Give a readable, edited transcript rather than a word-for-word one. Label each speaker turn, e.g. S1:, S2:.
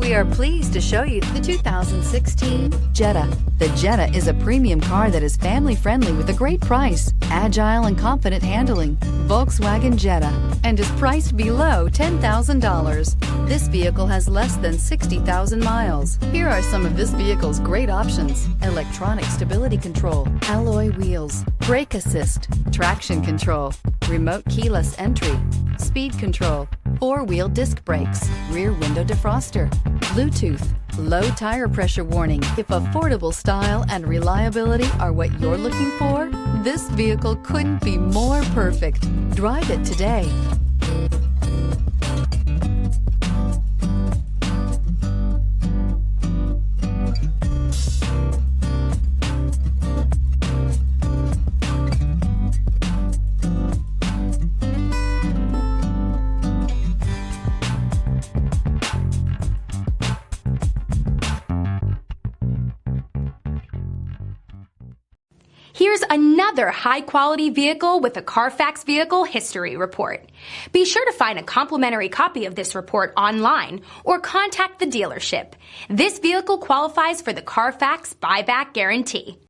S1: We are pleased to show you the 2016 Jetta. The Jetta is a premium car that is family-friendly with a great price, agile and confident handling. Volkswagen Jetta, and is priced below $10,000. This vehicle has less than 60,000 miles. Here are some of this vehicle's great options: electronic stability control, alloy wheels, brake assist, traction control, remote keyless entry, speed control, four-wheel disc brakes, rear window defroster, Bluetooth, low tire pressure warning. If affordable style and reliability are what you're looking for, this vehicle couldn't be more perfect. Drive it today.
S2: Here's another high-quality vehicle with a Carfax Vehicle History Report. Be sure to find a complimentary copy of this report online or contact the dealership. This vehicle qualifies for the Carfax Buyback Guarantee.